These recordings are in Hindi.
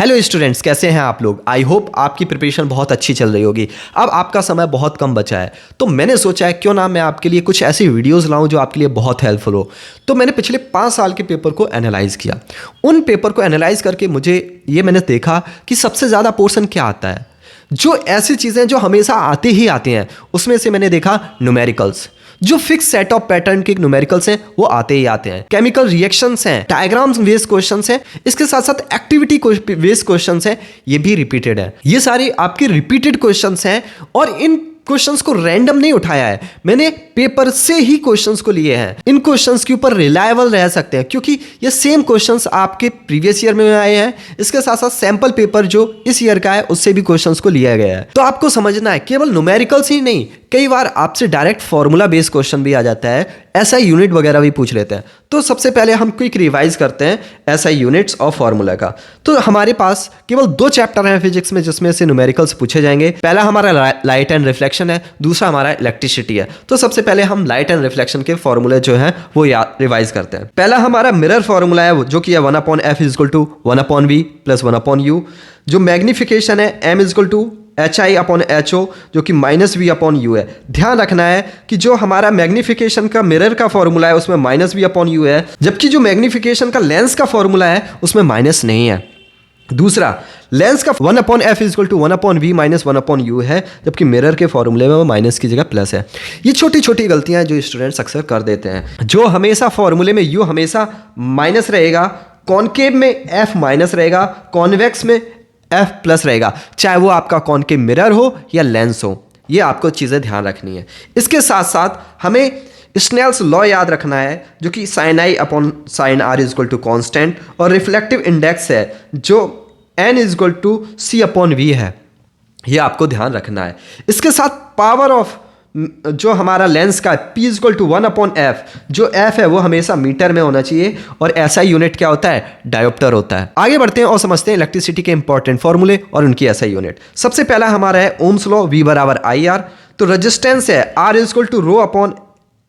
हेलो स्टूडेंट्स, कैसे हैं आप लोग। आई होप आपकी प्रिपरेशन बहुत अच्छी चल रही होगी। अब आपका समय बहुत कम बचा है, तो मैंने सोचा है क्यों ना मैं आपके लिए कुछ ऐसी वीडियोस लाऊं जो आपके लिए बहुत हेल्पफुल हो। तो मैंने पिछले 5 साल के पेपर को एनालाइज किया। उन पेपर को एनालाइज करके मैंने देखा कि सबसे ज़्यादा पोर्शन क्या आता है, जो ऐसी चीज़ें जो हमेशा आते ही आते हैं। उसमें से मैंने देखा न्यूमेरिकल्स, जो फिक्स सेट ऑफ पैटर्न के न्यूमेरिकल्स हैं वो आते ही आते हैं। केमिकल रिएक्शंस हैं, डायग्राम्स बेस्ड क्वेश्चंस हैं, इसके साथ साथ एक्टिविटी बेस्ड क्वेश्चंस हैं, ये भी रिपीटेड है। ये सारे आपके रिपीटेड क्वेश्चंस हैं और इन क्वेश्चंस को रैंडम नहीं उठाया है, मैंने पेपर से ही क्वेश्चंस को लिए हैं। इन क्वेश्चंस के ऊपर रिलायबल रह सकते हैं क्योंकि ये सेम क्वेश्चंस आपके प्रीवियस ईयर में आए हैं। इसके साथ साथ सैंपल पेपर जो इस ईयर का है उससे भी क्वेश्चंस को लिया गया है। तो आपको समझना है केवल न्यूमेरिकल्स ही नहीं, कई बार आपसे डायरेक्ट फॉर्मूला बेस्ड क्वेश्चन भी आ जाता है, ऐसा यूनिट वगैरह भी पूछ लेते हैं। तो सबसे पहले हम क्विक रिवाइज करते हैं ऐसा यूनिट्स और फॉर्मूला का। तो हमारे पास केवल 2 चैप्टर हैं फिजिक्स में जिसमें से न्यूमेरिकल्स पूछे जाएंगे। पहला हमारा लाइट एंड रिफ्लेक्शन है, दूसरा हमारा इलेक्ट्रिसिटी है। तो सबसे पहले हम लाइट एंड रिफ्लेक्शन के फॉर्मूले जो हैं वो रिवाइज करते हैं। पहला हमारा मिरर फॉर्मूला है जो कि है 1/f = 1/v + 1/u। जो मैग्निफिकेशन है m = HI/HO जो कि -v/u है। ध्यान रखना है कि जो हमारा मैग्निफिकेशन का मिरर का फॉर्मूला है उसमें -v/u है, जबकि जो मैग्निफिकेशन का लेंस का फॉर्मूला है उसमें माइनस नहीं है। दूसरा, लेंस का 1/f = 1/v - 1/u है, जबकि मिरर के फॉर्मूले में वो माइनस की जगह प्लस है। ये छोटी छोटी गलतियां हैं जो स्टूडेंट्स अक्सर कर देते हैं। जो हमेशा फॉर्मूले में u हमेशा माइनस रहेगा, कॉनकेव में f माइनस रहेगा, कॉन्वेक्स में f प्लस रहेगा, चाहे वो आपका कॉनकेव मिरर हो या लेंस हो। ये आपको चीज़ें ध्यान रखनी है। इसके साथ साथ हमें स्नेल्स लॉ याद रखना है जो कि sin I/sin r = कांस्टेंट, और रिफ्लेक्टिव इंडेक्स है जो n = c/v है। ये आपको ध्यान रखना है। इसके साथ पावर ऑफ जो हमारा लेंस का p = 1/f, जो f है वो हमेशा मीटर में होना चाहिए, और ऐसा यूनिट क्या होता है, डायोप्टर होता है। आगे बढ़ते हैं और समझते हैं इलेक्ट्रिसिटी के इंपॉर्टेंट फॉर्मूले और उनकी ऐसा यूनिट। सबसे पहला हमारा है ओम्स लॉ, V = IR। तो रेजिस्टेंस है R =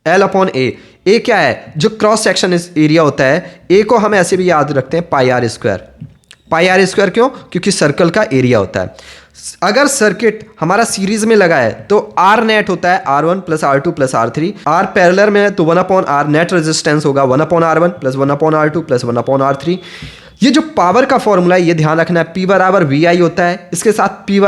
ρ/L/A। ए क्या है, जो क्रॉस सेक्शन एरिया होता है। ए को हम ऐसे भी याद रखते हैं πr²। πr² क्यों, क्योंकि सर्कल का एरिया होता है। अगर सर्किट हमारा सीरीज में लगा है तो R नेट होता है R1 + R2 + R3। R parallel में है तो 1/R नेट रेजिस्टेंस होगा 1/R1 + 1/R2 + 1/R3। ये जो पावर का फॉर्मूला है ये ध्यान रखना है, P = VI होता है, इसके साथ P =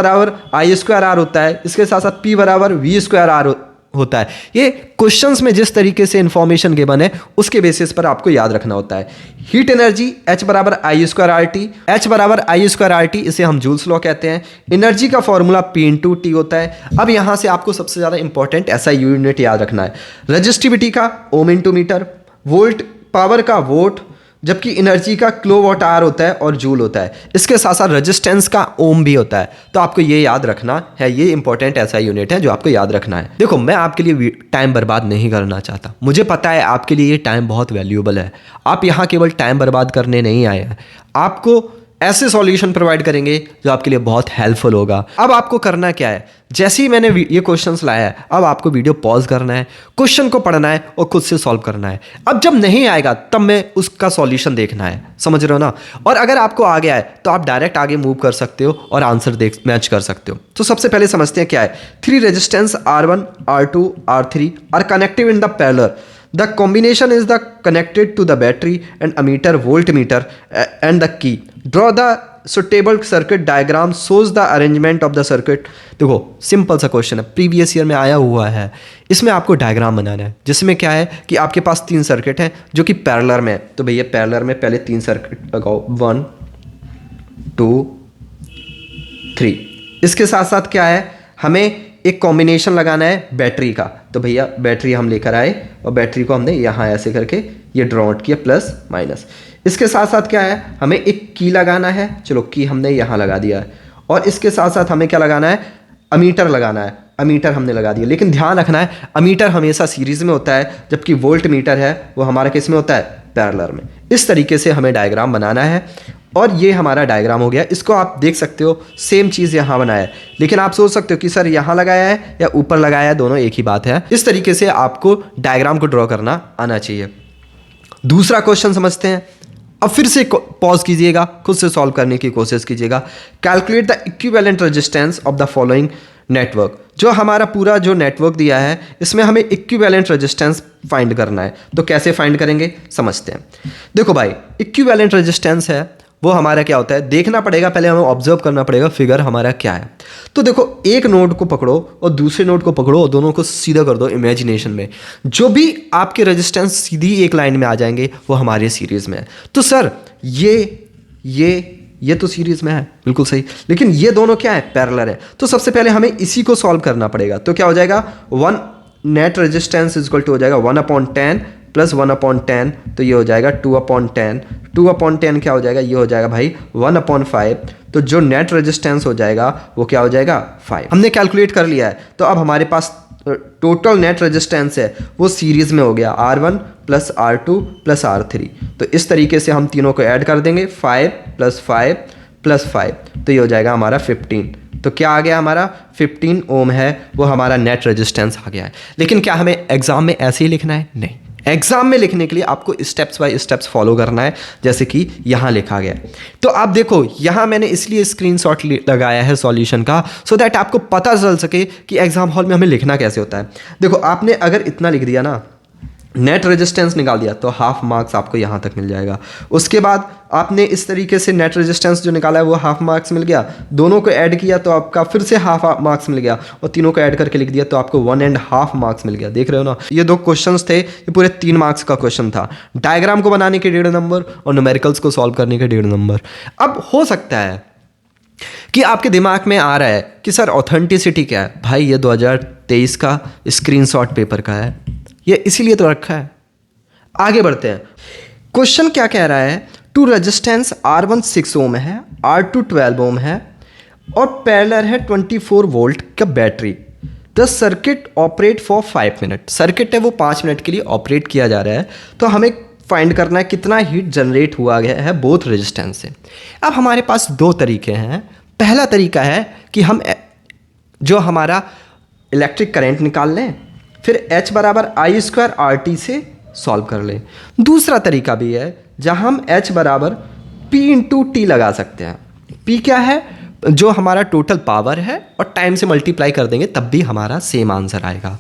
I²R होता है, इसके साथ साथ P = V²R होता है। ये क्वेश्चंस में जिस तरीके से इंफॉर्मेशन गिवन है उसके बेसिस पर आपको याद रखना होता है। Heat energy H = I²RT, H = I²RT, इसे हम जूल्स लॉ कहते हैं। एनर्जी का फॉर्मूला P × T होता है। अब यहां से आपको सबसे ज्यादा इंपॉर्टेंट ऐसा यूनिट याद रखना है। रजिस्टिविटी का ओम × मीटर, वोल्ट पावर का वोट, जबकि एनर्जी का किलोवाट आवर होता है और जूल होता है। इसके साथ साथ रेजिस्टेंस का ओम भी होता है। तो आपको ये याद रखना है, ये इंपॉर्टेंट ऐसा यूनिट है जो आपको याद रखना है। देखो, मैं आपके लिए टाइम बर्बाद नहीं करना चाहता, मुझे पता है आपके लिए ये टाइम बहुत वैल्यूएबल है। आप यहाँ केवल टाइम बर्बाद करने नहीं आए हैं, आपको ऐसे सॉल्यूशन प्रोवाइड करेंगे जो आपके लिए बहुत हेल्पफुल होगा। अब आपको करना क्या है, जैसे ही मैंने ये क्वेश्चंस लाया है अब आपको वीडियो पॉज करना है, क्वेश्चन को पढ़ना है और खुद से सॉल्व करना है। अब जब नहीं आएगा तब मैं उसका सॉल्यूशन देखना है, समझ रहे हो ना। और अगर आपको आ गया है तो आप डायरेक्ट आगे मूव कर सकते हो और आंसर मैच कर सकते हो। तो सबसे पहले समझते हैं क्या है। 3 resistance R1, R2, R3 are connective in the parallel. The combination is the connected to the battery and ammeter voltmeter and the key. Draw the suitable circuit diagram shows the arrangement of the circuit. देखो, सिंपल सा क्वेश्चन है, प्रीवियस ईयर में आया हुआ है। इसमें आपको डायग्राम बनाना है जिसमें क्या है कि आपके पास 3 सर्किट हैं जो कि पैरेलल में है। तो भैया पैरेलल में पहले 3 सर्किट लगाओ, 1 2 3। इसके साथ साथ क्या है, हमें एक कॉम्बिनेशन लगाना है बैटरी का। तो भैया बैटरी हम लेकर आए और बैटरी को हमने यहाँ ऐसे करके ये ड्रॉ आउट किया +- इसके साथ साथ क्या है, हमें एक की लगाना है। चलो, की हमने यहाँ लगा दिया है। और इसके साथ साथ हमें क्या लगाना है, अमीटर लगाना है। अमीटर हमने लगा दिया, लेकिन ध्यान रखना है अमीटर हमेशा सीरीज में होता है, जबकि वोल्ट मीटर है वो हमारा किस में होता है, पैरेलल में। इस तरीके से हमें डायग्राम बनाना है और ये हमारा डायग्राम हो गया। इसको आप देख सकते हो, सेम चीज़ यहाँ बनाया है, लेकिन आप सोच सकते हो कि सर यहाँ लगाया है या ऊपर लगाया है, दोनों एक ही बात है। इस तरीके से आपको डायग्राम को ड्रॉ करना आना चाहिए। दूसरा क्वेश्चन समझते हैं। अब फिर से पॉज कीजिएगा, खुद से सॉल्व करने की कोशिश कीजिएगा। Calculate the equivalent resistance of the following network. जो हमारा पूरा जो नेटवर्क दिया है इसमें हमें इक्विवेलेंट रेजिस्टेंस फाइंड करना है। तो कैसे फाइंड करेंगे समझते हैं। देखो भाई, इक्विवेलेंट रेजिस्टेंस है वो हमारा क्या होता है, देखना पड़ेगा, पहले हमें ऑब्जर्व करना पड़ेगा फिगर हमारा क्या है। तो देखो, एक नोड को पकड़ो और दूसरे नोड को पकड़ो और दोनों को सीधा कर दो इमेजिनेशन में। जो भी आपके रेजिस्टेंस सीधी एक लाइन में आ जाएंगे वो हमारे सीरीज में है। तो सर ये तो सीरीज में है, बिल्कुल सही, लेकिन ये दोनों क्या है, पैरेलल है। तो सबसे पहले हमें इसी को सॉल्व करना पड़ेगा। तो क्या हो जाएगा, 1 net resistance is equal to हो जाएगा 1/10 प्लस 1/10, तो ये हो जाएगा 2/10। 2/10 क्या हो जाएगा, ये हो जाएगा भाई 1/5। तो जो नेट रेजिस्टेंस हो जाएगा वो क्या हो जाएगा, 5। हमने कैलकुलेट कर लिया है। तो अब हमारे पास टोटल नेट रेजिस्टेंस है वो सीरीज में हो गया R1 plus R2 plus R3। तो इस तरीके से हम तीनों को ऐड कर देंगे, 5 + 5 + 5, तो ये हो जाएगा हमारा 15। तो क्या आ गया हमारा 15 ओम है वो हमारा नेट रेजिस्टेंस आ गया है। लेकिन क्या हमें एग्जाम में ऐसे ही लिखना है, नहीं। एग्जाम में लिखने के लिए आपको स्टेप्स बाय स्टेप्स फॉलो करना है, जैसे कि यहाँ लिखा गया है। तो आप देखो, यहाँ मैंने इसलिए स्क्रीनशॉट लगाया है सॉल्यूशन का, सो दैट आपको पता चल सके कि एग्जाम हॉल में हमें लिखना कैसे होता है। देखो, आपने अगर इतना लिख दिया ना, नेट रेजिस्टेंस निकाल दिया, तो हाफ मार्क्स आपको यहाँ तक मिल जाएगा। उसके बाद आपने इस तरीके से नेट रेजिस्टेंस जो निकाला है वो हाफ मार्क्स मिल गया। दोनों को ऐड किया तो आपका फिर से हाफ मार्क्स मिल गया, और तीनों को ऐड करके लिख दिया तो आपको 1.5 मार्क्स मिल गया। देख रहे हो ना, ये 2 क्वेश्चंस थे, ये पूरे 3 मार्क्स का क्वेश्चन था। डायग्राम को बनाने के 1.5 नंबर और न्यूमेरिकल्स को सॉल्व करने के 1.5 नंबर। अब हो सकता है कि आपके दिमाग में आ रहा है कि सर ऑथेंटिसिटी क्या है। भाई, ये 2023 का स्क्रीनशॉट पेपर का है, ये इसीलिए तो रखा है। आगे बढ़ते हैं। क्वेश्चन क्या कह रहा है, टू रेजिस्टेंस R1 6 ओम है, R2 12 ओम है और पैरेलल है 24 वोल्ट का battery. The circuit operate for 5 minute. Circuit है वो 5 मिनट के लिए ऑपरेट किया जा रहा है। तो हमें फाइंड करना है कितना हीट जनरेट हुआ गया है बोथ रेजिस्टेंस से। अब हमारे पास 2 तरीके हैं। पहला तरीका है कि हम जो हमारा इलेक्ट्रिक करंट निकाल लें, फिर H = I² RT से सॉल्व कर लें। दूसरा तरीका भी है जहां हम H = P × T लगा सकते हैं। P क्या है, जो हमारा टोटल पावर है, और टाइम से मल्टीप्लाई कर देंगे तब भी हमारा सेम आंसर आएगा।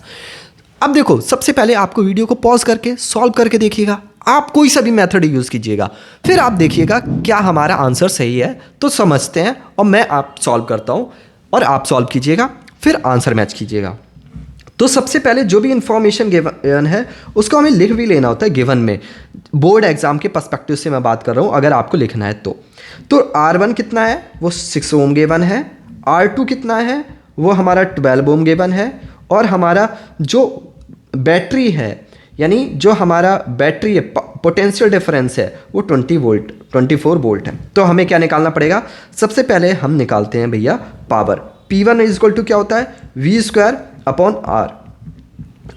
अब देखो, सबसे पहले आपको वीडियो को पॉज करके सॉल्व करके देखिएगा। आप कोई सा भी मेथड यूज़ कीजिएगा, फिर आप देखिएगा क्या हमारा आंसर सही है। तो समझते हैं, और मैं आप सॉल्व करता हूँ और आप सॉल्व कीजिएगा, फिर आंसर मैच कीजिएगा। तो सबसे पहले जो भी इंफॉर्मेशन गिवन है उसको हमें लिख भी लेना होता है गिवन में। बोर्ड एग्जाम के पर्सपेक्टिव से मैं बात कर रहा हूँ, अगर आपको लिखना है तो R1 कितना है, वो 6 ओम गिवन है। R2 कितना है, वो हमारा 12 ओम गिवन है। और हमारा जो बैटरी है, यानी जो हमारा बैटरी है, पोटेंशियल डिफरेंस है, वो 24 वोल्ट है। तो हमें क्या निकालना पड़ेगा, सबसे पहले हम निकालते हैं भैया पावर। P1 = क्या होता है, V²/R।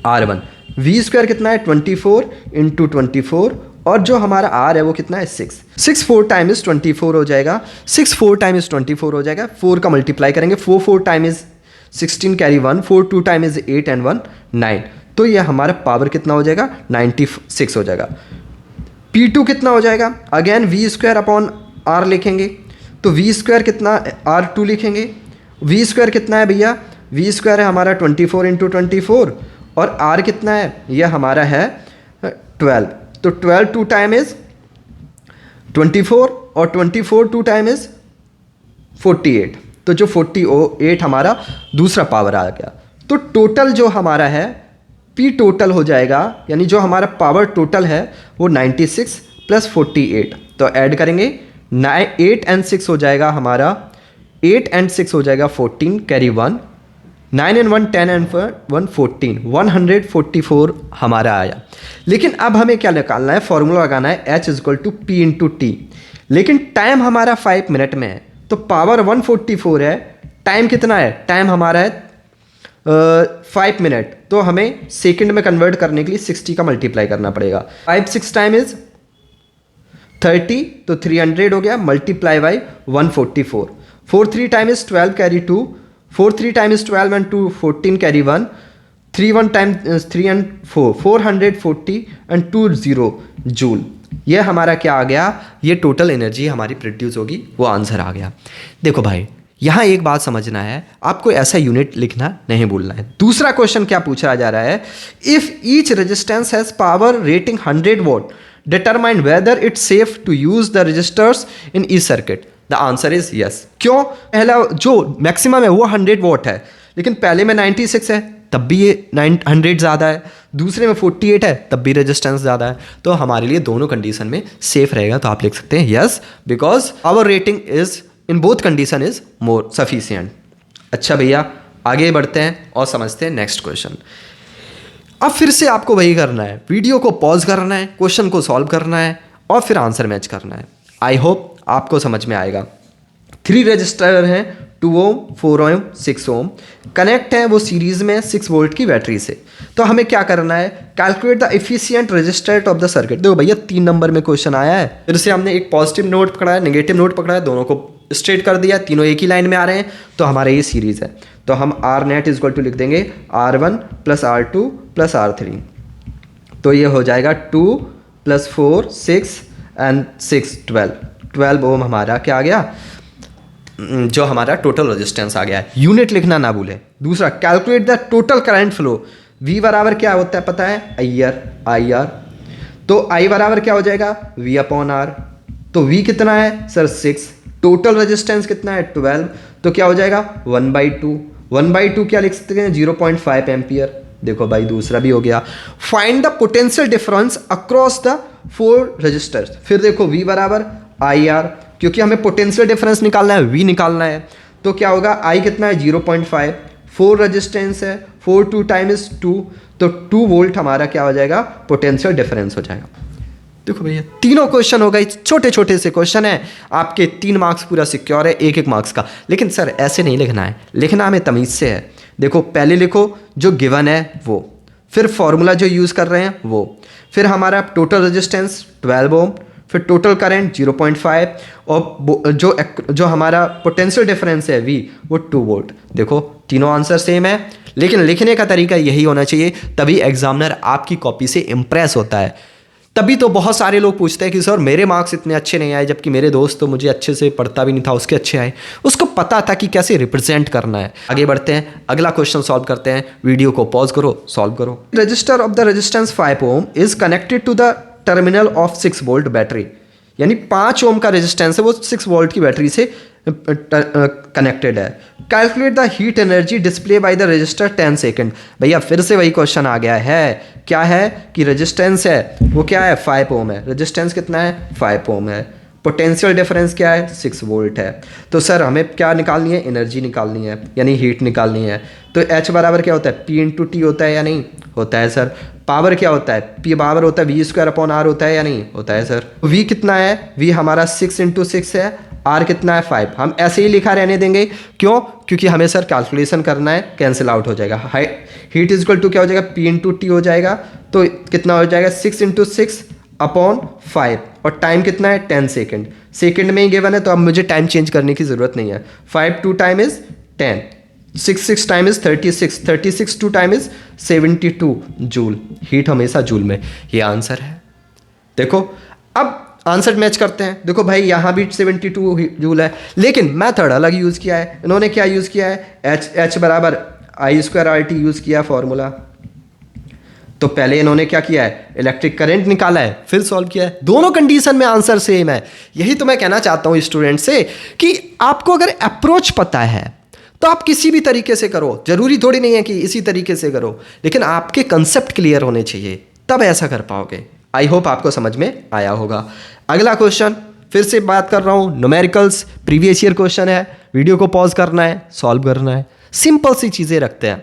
R1 V² कितना है, 24 × 24, और जो हमारा R है वो कितना है, 6 4 टाइम्स 24 हो जाएगा। 6 4 टाइम्स 24 हो जाएगा। 4 का मल्टीप्लाई करेंगे, 4 टाइम्स 16 कैरी 1, 4 2 टाइम्स 8 and 1 9। तो ये हमारा पावर कितना हो जाएगा, 96 हो जाएगा। P2 कितना हो जाएगा, अगेन V²/R लिखेंगे। तो V² कितना, R2 लिखेंगे। V² कितना है भैया, V² है हमारा 24 × 24, और R कितना है, यह हमारा है 12। तो 12 2 टाइम्स 24, और 24 2 टाइम्स 48। तो जो 48 हमारा दूसरा पावर आ गया। तो टोटल जो हमारा है P टोटल हो जाएगा, यानी जो हमारा पावर टोटल है वो 96 + 48। तो ऐड करेंगे, 8 and 6 हो जाएगा हमारा, 8 and 6 हो जाएगा 14 कैरी 1, 9 and 1 10 and 1 14, 144 हमारा आया। लेकिन अब हमें क्या निकालना है, फॉर्मूला लगाना है H = P × T। लेकिन टाइम हमारा 5 मिनट में है, तो पावर 144 है, टाइम कितना है, टाइम हमारा है 5 मिनट। तो हमें सेकंड में कन्वर्ट करने के लिए 60 का मल्टीप्लाई करना पड़ेगा। 5 6 टाइम्स 30, तो 300 हो गया, multiply by 144। 4 3 times 12 carry 2, 4 3 times 12 and 2 14 carry 1, 3 1 times 3 and 4 440 and 2 0 joule. ये हमारा क्या आ गया, ये टोटल एनर्जी हमारी प्रोड्यूस होगी, वो आंसर आ गया। देखो भाई यहाँ एक बात समझना है, आपको ऐसा यूनिट लिखना नहीं भूलना है। दूसरा क्वेश्चन क्या पूछा जा रहा है, if each resistance has power rating 100 volt determine whether it's safe to use the resistors in each circuit. The answer is yes. क्यों? पहला जो मैक्सिमम है वो 100 वोट है, लेकिन पहले में 96 है तब भी ये 100 ज़्यादा है, दूसरे में 48 है तब भी रेजिस्टेंस ज़्यादा है, तो हमारे लिए दोनों कंडीशन में सेफ रहेगा। तो आप लिख सकते हैं yes, because our rating is in both condition is more sufficient. अच्छा भैया आगे बढ़ते हैं और समझते हैं नेक्स्ट क्वेश्चन। अब फिर से आपको वही करना है, वीडियो को पॉज करना है, क्वेश्चन को सॉल्व करना है और फिर आंसर मैच करना है। आई होप आपको समझ में आएगा। 3 रजिस्टर हैं, 2 ओम, 4 ओम, 6 ओम, कनेक्ट है वो सीरीज में 6 वोल्ट की बैटरी से। तो हमें क्या करना है, calculate the efficient resistance of the circuit. देखो भैया 3 नंबर में क्वेश्चन आया है, फिर से हमने एक पॉजिटिव नोट पकड़ा है, नेगेटिव नोट पकड़ा है, दोनों को स्ट्रेट कर दिया, तीनों एक ही लाइन में आ रहे हैं, तो हमारा ये सीरीज है। तो हम R net is equal to लिख देंगे R1 + R2 + R3। तो ये हो जाएगा 2 + 4 6 एंड 6 12 ओम हमारा क्या आ गया, जो हमारा टोटल रेजिस्टेंस आ गया है। यूनिट लिखना ना भूले। दूसरा calculate the total current flow. V बराबर क्या होता है पता है, IR। तो I बराबर क्या हो जाएगा, V/R। तो V कितना है सर 6, टोटल रेजिस्टेंस कितना है 12, तो क्या हो जाएगा 1/2। 1/2 क्या लिख सकते हैं 0.5 एम्पियर। देखो भाई दूसरा भी हो गया। Find the potential difference across the 4 resistors. फिर देखो V बराबर IR, क्योंकि हमें पोटेंशियल डिफरेंस निकालना है, V निकालना है, तो क्या होगा I कितना है 0.5, 4 रजिस्टेंस है, 4 2 टाइम्स 2, तो 2 वोल्ट हमारा क्या हो जाएगा, पोटेंशियल डिफरेंस हो जाएगा। देखो भैया तीनों क्वेश्चन हो गए, छोटे छोटे से क्वेश्चन है, आपके 3 मार्क्स पूरा सिक्योर है, 1 मार्क्स का। लेकिन सर ऐसे नहीं लिखना है, लिखना हमें तमीज़ से है। देखो पहले लिखो जो गिवन है वो, फिर फॉर्मूला जो यूज़ कर रहे हैं वो, फिर हमारा टोटल रेजिस्टेंस 12 ओम, फिर टोटल करंट 0.5 और जो हमारा पोटेंशियल डिफरेंस है V वो 2 वोल्ट। देखो तीनों आंसर सेम है, लेकिन लिखने का तरीका यही होना चाहिए, तभी एग्जामिनर आपकी कॉपी से इम्प्रेस होता है। तभी तो बहुत सारे लोग पूछते हैं कि सर मेरे मार्क्स इतने अच्छे नहीं आए, जबकि मेरे दोस्त तो मुझे अच्छे से पढ़ता भी नहीं था उसके अच्छे आए। उसको पता था कि कैसे रिप्रेजेंट करना है। आगे बढ़ते हैं, अगला क्वेश्चन सॉल्व करते हैं। वीडियो को पॉज करो, सॉल्व करो। Resistor of the resistance 5 ohm is connected to the terminal of 6 volt battery. यानी 5 ओम का रेजिस्टेंस है वो 6 वोल्ट की बैटरी से कनेक्टेड है। Calculate the heat energy display by the register 10 second. भैया फिर से वही क्वेश्चन आ गया है, क्या है कि रेजिस्टेंस है वो क्या है 5 ओम है, रेजिस्टेंस कितना है 5 ओम है, पोटेंशियल डिफरेंस क्या है 6 वोल्ट है। तो सर हमें क्या निकालनी है, एनर्जी निकालनी है, यानी हीट निकालनी है। तो H बराबर क्या होता है, P/T होता है या नहीं होता है सर। पावर क्या होता है, P बराबर होता है V²/R होता है या नहीं होता है सर। V कितना है, V हमारा 6 × 6 है, R कितना है 5। हम ऐसे ही लिखा रहने देंगे, क्यों, क्योंकि हमें सर कैलकुलेशन करना है, कैंसिल आउट हो जाएगा। हीट इज इक्वल टू क्या हो जाएगा, P/T हो जाएगा। तो कितना हो जाएगा 6 × 6/5 और टाइम कितना है 10 सेकेंड। सेकेंड में ही गिवन है, तो अब मुझे टाइम चेंज करने की ज़रूरत नहीं है। 5 2 time is 10, 6 6 time is 36, 36 2 time is 72 joule. Heat हमेशा जूल में, ये आंसर है। देखो अब आंसर मैच करते हैं। देखो भाई यहाँ भी 72 जूल है, लेकिन मैथड अलग यूज़ किया है। इन्होंने क्या यूज़ किया है, H बराबर I²RT यूज़ किया फॉर्मूला। तो पहले इन्होंने क्या किया है, इलेक्ट्रिक करंट निकाला है, फिर सॉल्व किया है। दोनों कंडीशन में आंसर सेम है। यही तो मैं कहना चाहता हूँ स्टूडेंट से कि आपको अगर अप्रोच पता है तो आप किसी भी तरीके से करो, जरूरी थोड़ी नहीं है कि इसी तरीके से करो, लेकिन आपके कंसेप्ट क्लियर होने चाहिए, तब ऐसा कर पाओगे। आई होप आपको समझ में आया होगा। अगला क्वेश्चन फिर से बात कर रहा हूँ, न्यूमेरिकल्स प्रीवियस ईयर क्वेश्चन है। वीडियो को पॉज करना है, सॉल्व करना है, सिंपल सी चीज़ें रखते हैं।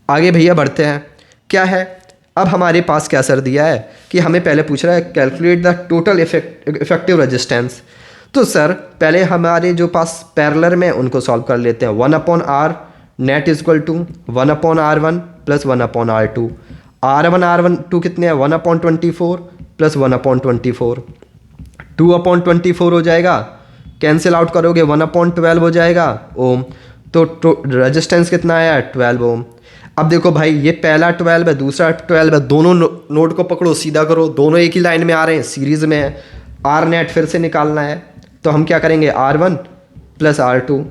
आगे भैया बढ़ते हैं। क्या है, अब हमारे पास क्या सर दिया है कि हमें पहले पूछ रहा है calculate the total effective resistance. तो सर पहले हमारे जो पास पैरेलल में उनको सॉल्व कर लेते हैं। 1/R net is equal to 1/R1 + 1/R2। R1 कितने हैं 1/24 + 1/24, 2/24 हो जाएगा, कैंसिल आउट करोगे 1/12 हो जाएगा ओम। तो रेजिस्टेंस कितना आया 12 ओम। अब देखो भाई, ये पहला 12 है, दूसरा 12 है, दोनों नोड को पकड़ो, सीधा करो, दोनों एक ही लाइन में आ रहे हैं, सीरीज में है। आर नेट फिर से निकालना है, तो हम क्या करेंगे, R1 प्लस R2।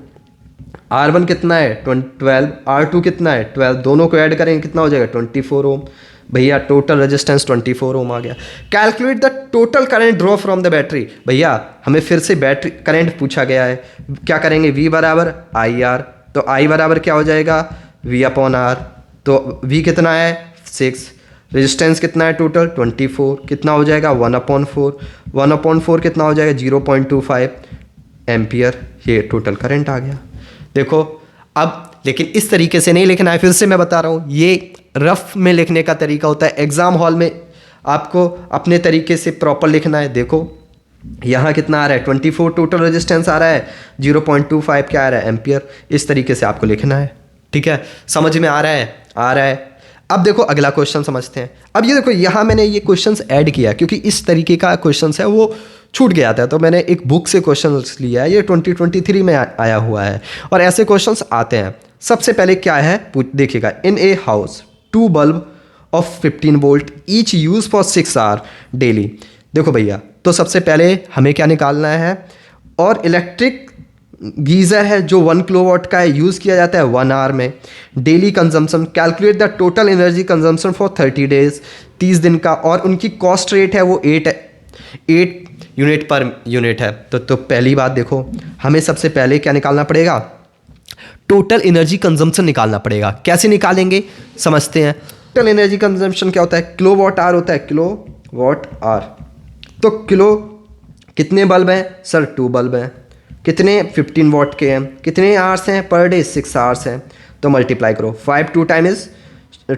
R1 कितना है 12, R2 कितना है 12, दोनों को ऐड करेंगे कितना हो जाएगा 24 ओम। भैया टोटल रेजिस्टेंस 24 ओम आ गया। Calculate the total current draw from the battery. भैया हमें फिर से बैटरी करंट पूछा गया है, क्या करेंगे, V बराबर IR, तो I बराबर क्या हो जाएगा V/R। तो V कितना है 6, रेजिस्टेंस कितना है टोटल 24, कितना हो जाएगा 1/4, 1/4 कितना हो जाएगा 0.25 एम्पियर। ये टोटल करंट आ गया। देखो अब, लेकिन इस तरीके से नहीं लिखना है, फिर से मैं बता रहा हूँ, ये रफ में लिखने का तरीका होता है। एग्जाम हॉल में आपको अपने तरीके से प्रॉपर लिखना है। देखो यहाँ कितना आ रहा है 24 टोटल रेजिस्टेंस आ रहा है, 0.25 क्या आ रहा है एम्पियर। इस तरीके से आपको लिखना है, ठीक है, समझ में आ रहा है, आ रहा है। अब देखो अगला क्वेश्चन समझते हैं। अब ये देखो, यहाँ मैंने ये क्वेश्चंस ऐड किया क्योंकि इस तरीके का क्वेश्चंस है वो छूट गया था, तो मैंने एक बुक से क्वेश्चंस लिया है। ये 2023 में आया हुआ है और ऐसे क्वेश्चंस आते हैं। सबसे पहले क्या है देखिएगा, in a house 2 bulb of 15 volt each use for 6 hour daily. देखो भैया, तो सबसे पहले हमें क्या निकालना है, और इलेक्ट्रिक गीज़र है जो 1 किलोवाट का है, यूज़ किया जाता है 1 आवर में। Daily consumption, calculate the total energy consumption for 30 days, 30 दिन का, और उनकी कॉस्ट रेट है वो 8 यूनिट पर यूनिट है। तो पहली बात देखो, हमें सबसे पहले क्या निकालना पड़ेगा, टोटल एनर्जी कंजम्पशन निकालना पड़ेगा। कैसे निकालेंगे समझते हैं। टोटल एनर्जी कंजम्पशन क्या होता है, किलोवाट आवर होता है, किलोवाट आवर। तो किलो कितने बल्ब हैं सर, 2 बल्ब हैं, कितने 15 वॉट के हैं, कितने आवर्स हैं पर डे 6 आवर्स हैं। तो मल्टीप्लाई करो, 5 2 टाइम इज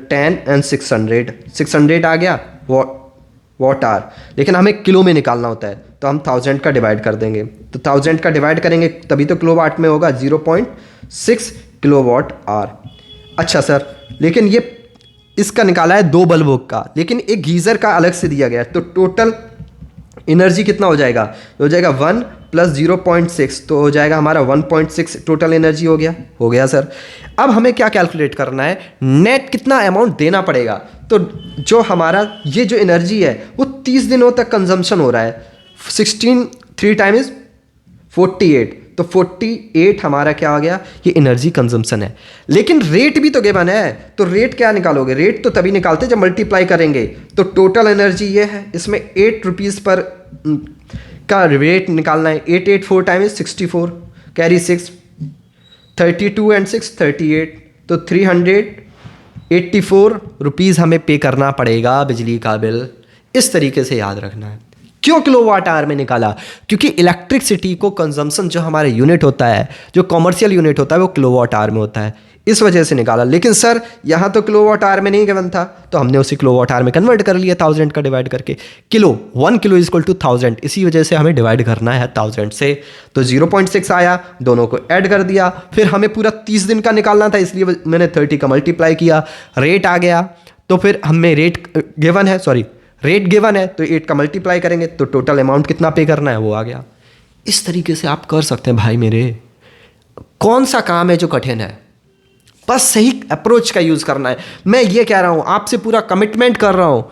10 एंड 600 आ गया वॉट आवर। लेकिन हमें किलो में निकालना होता है, तो हम 1000 का डिवाइड कर देंगे। तो 1000 का डिवाइड करेंगे तभी तो किलोवाट में होगा, 0.6 किलोवाट आवर। अच्छा सर, लेकिन ये इसका निकाला है 2 बल्बों का, लेकिन एक गीज़र का अलग से दिया गया है। तो टोटल एनर्जी कितना हो जाएगा, हो जाएगा 1 प्लस 0.6, तो हो जाएगा हमारा 1.6 टोटल एनर्जी हो गया सर। अब हमें क्या कैलकुलेट करना है, नेट कितना अमाउंट देना पड़ेगा। तो जो हमारा ये जो एनर्जी है वो 30 दिनों तक कंजम्पशन हो रहा है, 16 3 टाइम इज 48, तो 48 हमारा क्या आ गया, ये एनर्जी कंजम्पशन है। लेकिन रेट भी तो गिवन है, तो रेट क्या निकालोगे, रेट तो तभी निकालते जब मल्टीप्लाई करेंगे। तो टोटल एनर्जी ये है, इसमें 8 रुपीज़ पर का रेट निकालना है। 8 8 4 टाइम इज 64, कैरी 6, 32 एंड 6 38, तो 384 रुपीज़ हमें पे करना पड़ेगा बिजली का बिल। इस तरीके से याद रखना है। क्यों किलोवाट आवर में निकाला, क्योंकि इलेक्ट्रिसिटी को कंजम्पशन जो हमारे यूनिट होता है, जो कमर्शियल यूनिट होता है वो किलोवाट आवर में होता है, इस वजह से निकाला। लेकिन सर यहाँ तो किलोवाट आवर में नहीं गिवन था, तो हमने उसी किलोवाट आवर में कन्वर्ट कर लिया 1000 का डिवाइड करके। 1 किलो इज इक्वल टू 1000, इसी वजह से हमें डिवाइड करना है 1000 से। तो 0.6 आया, दोनों को ऐड कर दिया। फिर हमें पूरा 30 दिन का निकालना था, इसलिए मैंने 30 का मल्टीप्लाई किया, रेट आ गया। तो फिर हमें रेट गिवन है, तो 8 का मल्टीप्लाई करेंगे तो टोटल अमाउंट कितना पे करना है वो आ गया। इस तरीके से आप कर सकते हैं भाई मेरे। कौन सा काम है जो कठिन है, बस सही अप्रोच का यूज़ करना है। मैं ये कह रहा हूँ, आपसे पूरा कमिटमेंट कर रहा हूँ,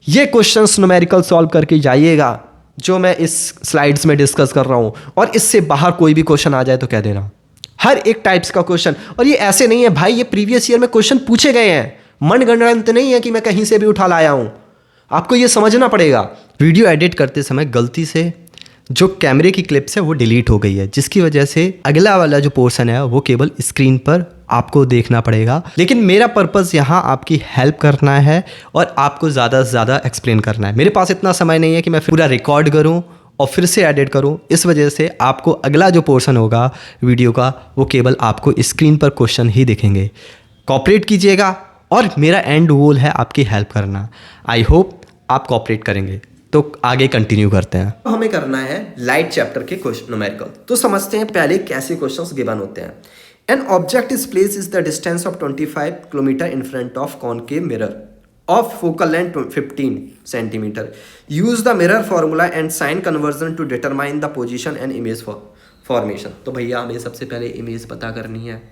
ये क्वेश्चंस न्यूमेरिकल सॉल्व करके जाइएगा जो मैं इस स्लाइड्स में डिस्कस कर रहा हूँ, और इससे बाहर कोई भी क्वेश्चन आ जाए तो कह देना। हर एक टाइप्स का क्वेश्चन, और ये ऐसे नहीं है भाई, ये प्रीवियस ईयर में क्वेश्चन पूछे गए हैं, मनगढ़ंत नहीं है कि मैं कहीं से भी उठा लाया हूँ। आपको ये समझना पड़ेगा। वीडियो एडिट करते समय गलती से जो कैमरे की क्लिप्स है वो डिलीट हो गई है, जिसकी वजह से अगला वाला जो पोर्शन है वो केवल स्क्रीन पर आपको देखना पड़ेगा। लेकिन मेरा पर्पज़ यहाँ आपकी हेल्प करना है और आपको ज़्यादा से ज़्यादा एक्सप्लेन करना है। मेरे पास इतना समय नहीं है कि मैं पूरा रिकॉर्ड करूँ और फिर से एडिट करूँ। इस वजह से आपको अगला जो पोर्शन होगा वीडियो का, वो केवल आपको स्क्रीन पर क्वेश्चन ही दिखेंगे। कोऑपरेट कीजिएगा, और मेरा एंड गोल है आपकी हेल्प करना। आई होप आप कोऑपरेट करेंगे। तो आगे कंटिन्यू करते हैं। हमें करना है लाइट चैप्टर के क्वेश्चन न्यूमेरिकल। तो समझते हैं पहले कैसे क्वेश्चंस गिवन होते हैं। An object is place is the distance of 25 kilometer in front of concave mirror of focal length 15 centimeter. Use the mirror formula and sign conversion to determine the position and image formation. तो भैया हमें सबसे पहले इमेज पता करनी है।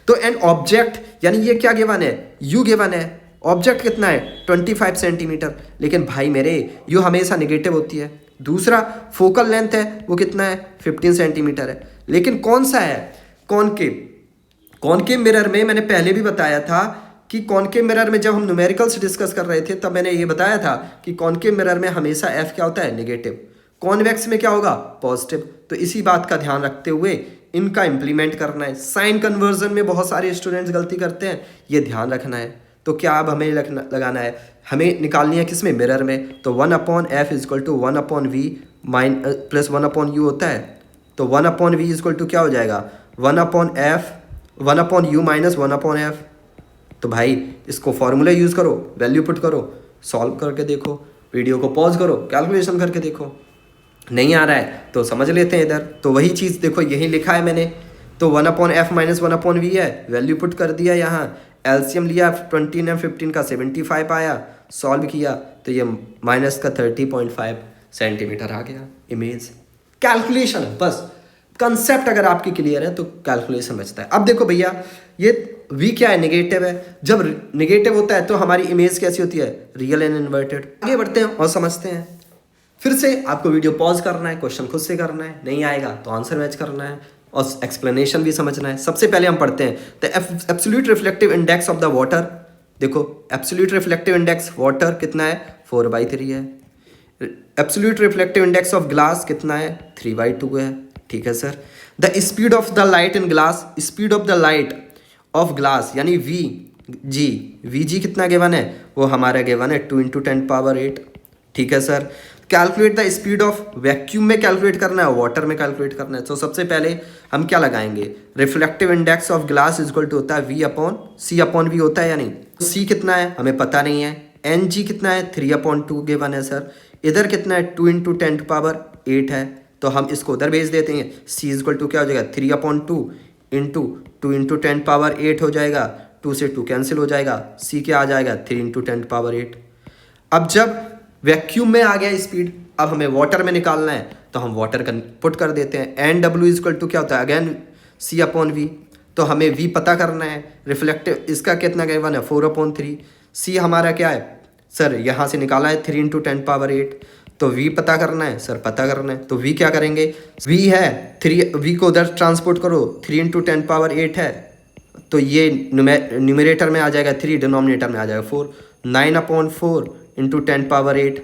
तो एंड ऑब्जेक्ट यानी ये क्या गिवन है, यू गिवन है, ऑब्जेक्ट कितना है 25 सेंटीमीटर, लेकिन भाई मेरे यू हमेशा निगेटिव होती है। दूसरा फोकल लेंथ है वो कितना है 15 सेंटीमीटर है, लेकिन कौन सा है कॉनकेव। कॉनकेव मिरर में मैंने पहले भी बताया था कि कॉनकेव मिरर में जब हम न्यूमेरिकल्स डिस्कस कर रहे थे तब मैंने ये बताया था कि कॉनकेव मिरर में हमेशा एफ क्या होता है नेगेटिव, कॉन्वेक्स में क्या होगा पॉजिटिव। तो इसी बात का ध्यान रखते हुए इनका इंप्लीमेंट करना है। साइन कन्वर्जन में बहुत सारे स्टूडेंट्स गलती करते हैं, ये ध्यान रखना है। तो क्या अब हमें लगाना है, हमें निकालनी है किस में मिरर में, तो 1/f equal to 1/v plus 1/u होता है। तो 1/v इजक्वल टू क्या हो जाएगा 1/u माइनस 1/f। तो भाई इसको फॉर्मूला यूज़ करो, वैल्यू पुट करो, सॉल्व करके देखो, वीडियो को पॉज करो, कैलकुलेशन करके देखो। नहीं आ रहा है तो समझ लेते हैं इधर। तो वही चीज़ देखो यही लिखा है मैंने, तो 1/f माइनस 1/v है, वैल्यू पुट कर दिया यहाँ, एलसीएम लिया 20 और 15 का 75 आया, सॉल्व किया तो ये माइनस का 30.5 सेंटीमीटर आ गया इमेज। कैलकुलेशन है बस, कंसेप्ट अगर आपकी क्लियर है तो कैलकुलेशन बचता है। अब देखो भैया ये v क्या है नेगेटिव है, जब नेगेटिव होता है तो हमारी इमेज कैसी होती है रियल एंड इन्वर्टेड। आगे बढ़ते हैं और समझते हैं। फिर से आपको वीडियो पॉज करना है, क्वेश्चन खुद से करना है, नहीं आएगा तो आंसर मैच करना है और एक्सप्लेनेशन भी समझना है। सबसे पहले हम पढ़ते हैं the absolute reflective index of the water. देखो एब्सोल्यूट रिफ्लेक्टिव इंडेक्स वाटर कितना है 4/3 है। Absolute reflective index of glass कितना है 3/2 है। ठीक है sir. The speed of the light in glass, speed of the light of glass यानी वी जी कितना गिवन है, वो हमारा गिवन है 2 × 10⁸। ठीक है sir. Calculate the speed of vacuum में कैलकुलेट करना है, वाटर में कैलकुलेट करना है। तो सबसे पहले हम क्या लगाएंगे, reflective index of glass is equal to होता है C/V होता है, यानी C कितना है हमें पता नहीं है, NG कितना है 3/2 गिवन है सर, इधर कितना है 2 × 10⁸ है, तो हम इसको उधर भेज देते हैं। C इजक्वल टू क्या हो जाएगा 3/2 इंटू 2 × 10⁸ हो जाएगा, 2 से 2 कैंसिल हो जाएगा, C क्या आ जाएगा 3 × 10⁸। अब जब वैक्यूम में आ गया स्पीड, अब हमें वाटर में निकालना है तो हम वाटर का पुट कर देते हैं। NW इजक्वल टू क्या होता है अगेन C/V, तो हमें V पता करना है। रिफ्लेक्टिव इसका कितना गिवन है 4/3। C हमारा क्या है सर यहाँ से निकाला है 3 × 10⁸, तो V पता करना है सर, पता करना है तो V क्या करेंगे, V है 3, V को उधर ट्रांसपोर्ट करो 3 × 10⁸ है, तो ये न्यूमरेटर में आ जाएगा 3, डिनोमिनेटर में आ जाएगा 4, 9/4 इंटू 10⁸।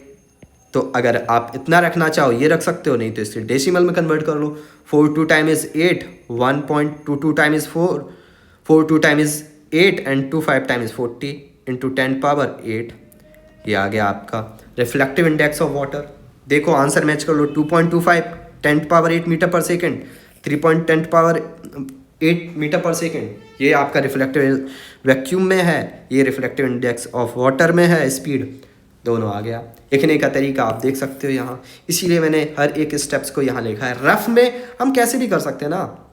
तो अगर आप इतना रखना चाहो ये रख सकते हो, नहीं तो इसे डेसिमल में कन्वर्ट कर लो। 4 2 times 8, 1.22 times 4, 4 2 times 8 and 2 5 times 40 into 10⁸। ये आ गया आपका रिफ्लेक्टिव इंडेक्स ऑफ वाटर। देखो आंसर मैच कर लो, 2.25 10⁸ मीटर पर सेकेंड, 3.10⁸ मीटर पर सेकेंड, ये आपका रिफ्लेक्टिव वैक्यूम में है, ये रिफ्लेक्टिव इंडेक्स ऑफ वाटर में है, स्पीड दोनों आ गया। लिखने का तरीका आप देख सकते हो यहाँ, इसीलिए मैंने हर एक स्टेप्स को यहाँ लिखा है। रफ में हम कैसे भी कर सकते हैं ना,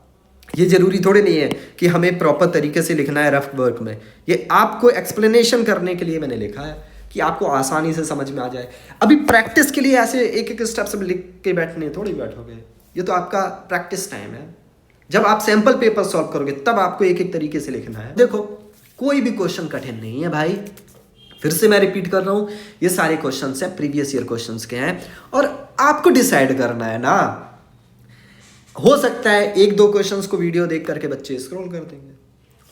ये ज़रूरी थोड़ी नहीं है कि हमें प्रॉपर तरीके से लिखना है रफ वर्क में, ये आपको एक्सप्लेनेशन करने के लिए मैंने लिखा है कि आपको आसानी से समझ में आ जाए। अभी प्रैक्टिस के लिए ऐसे एक एक स्टेप्स लिख के बैठने थोड़ी बैठोगे, ये तो आपका प्रैक्टिस टाइम है। जब आप सैंपल पेपर सॉल्व करोगे तब आपको एक एक तरीके से लिखना है। देखो कोई भी क्वेश्चन कठिन नहीं है भाई, फिर से मैं रिपीट कर रहा हूँ, ये सारे क्वेश्चंस हैं प्रीवियस ईयर क्वेश्चंस के हैं, और आपको डिसाइड करना है ना। हो सकता है 1-2 क्वेश्चंस को वीडियो देख करके बच्चे स्क्रॉल कर देंगे,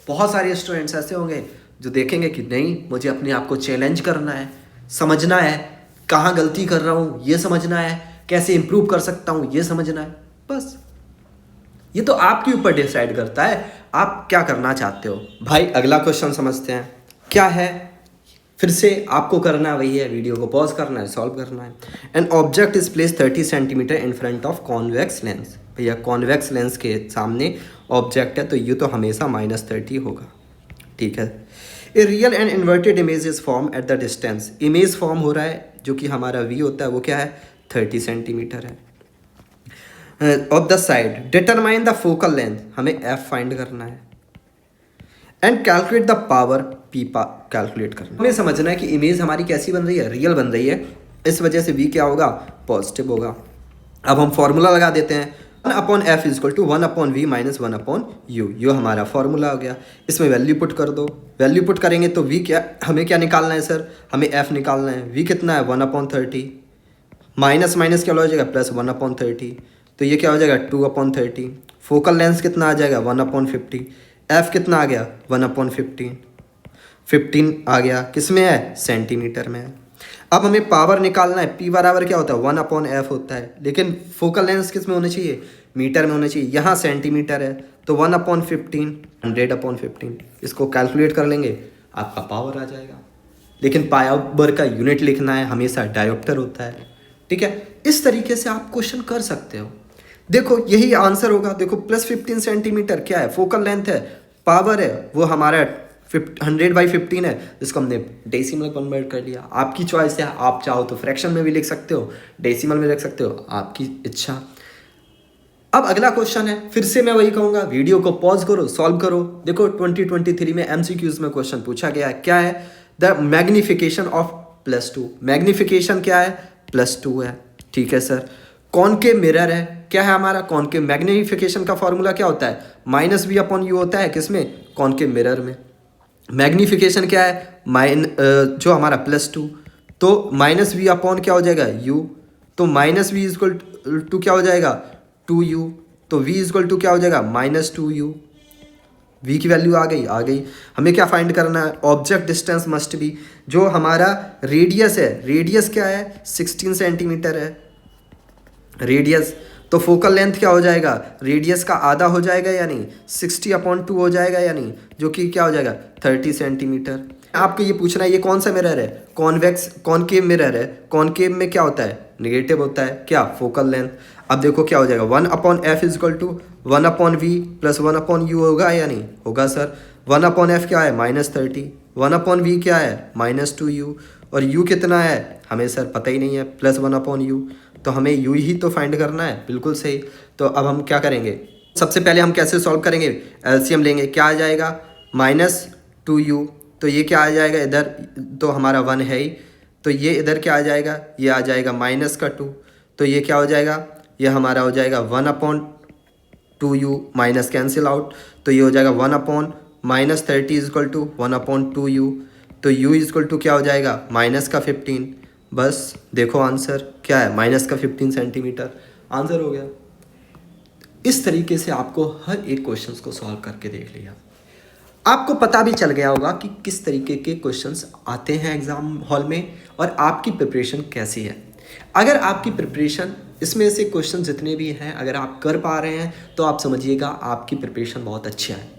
बहुत सारे स्टूडेंट्स ऐसे होंगे जो देखेंगे कि नहीं मुझे अपने आप को चैलेंज करना है, समझना है कहाँ गलती कर रहा हूँ ये समझना है, कैसे इंप्रूव कर सकता हूँ ये समझना है। बस ये तो आपके ऊपर डिसाइड करता है आप क्या करना चाहते हो। भाई अगला क्वेश्चन समझते हैं क्या है, फिर से आपको करना वही है, वीडियो को पॉज करना है, सॉल्व करना है। N object is place 30 centimetre in front of convex lens. भैया कॉन्वेक्स लेंस के सामने ऑब्जेक्ट है तो ये तो हमेशा -30 होगा। ठीक है। A real and inverted image is form at the distance. Image form हो रहा है जो कि हमारा V होता है, वो क्या है 30 सेंटीमीटर है। Of the side determine the focal length, हमें F फाइंड करना है। And calculate the power P calculate करना। हमें समझना है कि इमेज हमारी कैसी बन रही है, रियल बन रही है, इस वजह से V क्या होगा पॉजिटिव होगा। अब हम फॉर्मूला लगा देते हैं। 1/f is equal to 1/v minus 1/u, यो हमारा फॉर्मूला हो गया। इसमें वैल्यू पुट कर दो। वैल्यू पुट करेंगे तो v क्या, हमें क्या निकालना है सर, हमें f निकालना है। v कितना है 1/30, माइनस माइनस क्या हो जाएगा प्लस 1/30, तो ये क्या हो जाएगा 2/30। फोकल लेंथ कितना आ जाएगा 1/50, f कितना आ गया 1/15, 15 आ गया, किस में है सेंटीमीटर में है। अब हमें पावर निकालना है, p बराबर क्या होता है 1/f होता है, लेकिन फोकल लेंथ किस में होनी चाहिए मीटर में होनी चाहिए, यहाँ सेंटीमीटर है तो 1/15 100/15, इसको कैलकुलेट कर लेंगे आपका पावर आ जाएगा। लेकिन पावर का यूनिट लिखना है हमेशा डायोप्टर होता है, ठीक है। इस तरीके से आप क्वेश्चन कर सकते हो। देखो यही आंसर होगा, देखो +15 सेंटीमीटर क्या है फोकल लेंथ है, पावर है वो हमारा 100/15 है, जिसको हमने डेसिमल कन्वर्ट कर लिया। आपकी चॉइस है, आप चाहो तो फ्रैक्शन में भी लिख सकते हो, डेसिमल में लिख सकते हो, आपकी इच्छा। अब अगला क्वेश्चन है, फिर से मैं वही कहूँगा वीडियो को पॉज करो, सॉल्व करो। देखो 2023 में MCQs में क्वेश्चन पूछा गया है, क्या है द मैग्निफिकेशन ऑफ +2, मैग्निफिकेशन क्या है +2 है, ठीक है सर। कॉनकेव मिरर है, क्या है हमारा कॉनकेव, मैग्निफिकेशन का फॉर्मूला क्या होता है -v/u होता है, किसमें कॉनकेव मिरर में। मैग्निफिकेशन क्या है जो हमारा +2, तो -v/ क्या हो जाएगा u, तो -v इक्वल टू क्या हो जाएगा 2u, तो v इक्वल टू क्या हो जाएगा -2u। v की वैल्यू आ गई। हमें क्या फाइंड करना है, ऑब्जेक्ट डिस्टेंस मस्ट बी, जो हमारा रेडियस है, रेडियस क्या है 16 सेंटीमीटर है रेडियस, तो फोकल लेंथ क्या हो जाएगा रेडियस का आधा हो जाएगा यानी 60/2 हो जाएगा, यानी जो कि क्या हो जाएगा 30 सेंटीमीटर। आपको ये पूछना है ये कौन सा मिरर है, कॉनकेव मिरर है। कॉनकेव में क्या होता है नेगेटिव होता है क्या फोकल लेंथ। अब देखो क्या हो जाएगा 1/f is equal to 1/v plus 1/u होगा या नहीं होगा सर। 1/f क्या है -30, 1/v क्या है -2u, और u कितना है हमें सर पता ही नहीं है +1/u, तो हमें u ही तो फाइंड करना है, बिल्कुल सही। तो अब हम क्या करेंगे, सबसे पहले हम कैसे सॉल्व करेंगे, एलसीएम लेंगे, क्या आ जाएगा -2u, तो ये क्या आ जाएगा इधर, तो हमारा 1 है ही, तो ये इधर क्या आ जाएगा, ये आ जाएगा -2, तो ये क्या हो जाएगा, ये हमारा हो जाएगा 1/2u माइनस कैंसिल आउट, तो ये हो जाएगा 1/-30 इज इक्वल टू 1/2u, तो u इज इक्वल टू क्या हो जाएगा -15। बस देखो आंसर क्या है -15 सेंटीमीटर, आंसर हो गया। इस तरीके से आपको हर एक क्वेश्चन को सॉल्व करके देख लिया, आपको पता भी चल गया होगा कि किस तरीके के क्वेश्चंस आते हैं एग्जाम हॉल में और आपकी प्रिपरेशन कैसी है। अगर आपकी प्रिपरेशन इसमें से क्वेश्चन जितने भी हैं अगर आप कर पा रहे हैं तो आप समझिएगा आपकी प्रिपरेशन बहुत अच्छा है।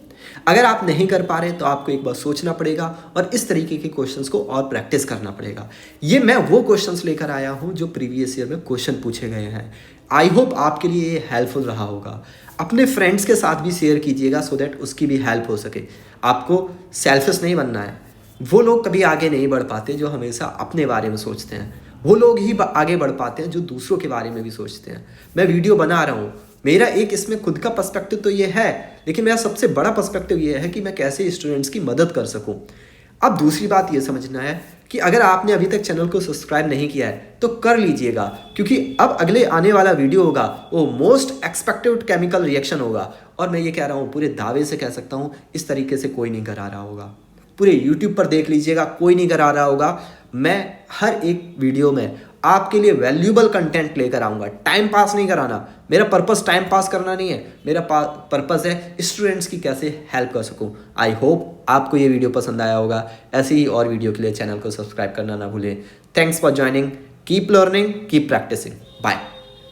अगर आप नहीं कर पा रहे तो आपको एक बार सोचना पड़ेगा और इस तरीके के क्वेश्चंस को और प्रैक्टिस करना पड़ेगा। ये मैं वो क्वेश्चंस लेकर आया हूँ जो प्रीवियस ईयर में क्वेश्चन पूछे गए हैं। आई होप आपके लिए ये हेल्पफुल रहा होगा। अपने फ्रेंड्स के साथ भी शेयर कीजिएगा सो दैट उसकी भी हेल्प हो सके। आपको सेल्फिश नहीं बनना है। वो लोग कभी आगे नहीं बढ़ पाते जो हमेशा अपने बारे में सोचते हैं, वो लोग ही आगे बढ़ पाते हैं जो दूसरों के बारे में भी सोचते हैं। मैं वीडियो बना रहा हूँ, मेरा एक इसमें खुद का पर्सपेक्टिव तो ये है, लेकिन मेरा सबसे बड़ा पर्सपेक्टिव ये है कि मैं कैसे स्टूडेंट्स की मदद कर सकूं। अब दूसरी बात ये समझना है कि अगर आपने अभी तक चैनल को सब्सक्राइब नहीं किया है तो कर लीजिएगा, क्योंकि अब अगले आने वाला वीडियो होगा वो मोस्ट एक्सपेक्टेड केमिकल रिएक्शन होगा। और मैं ये कह रहा हूँ पूरे दावे से कह सकता हूँ इस तरीके से कोई नहीं करा रहा होगा। पूरे यूट्यूब पर देख लीजिएगा, कोई नहीं करा रहा होगा। मैं हर एक वीडियो में आपके लिए वैल्यूएबल कंटेंट लेकर आऊँगा। टाइम पास नहीं कराना, मेरा पर्पस टाइम पास करना नहीं है, मेरा पर्पस है स्टूडेंट्स की कैसे हेल्प कर सकूं। आई होप आपको ये वीडियो पसंद आया होगा। ऐसे ही और वीडियो के लिए चैनल को सब्सक्राइब करना ना भूलें। Thanks for joining, keep learning, keep practicing, bye.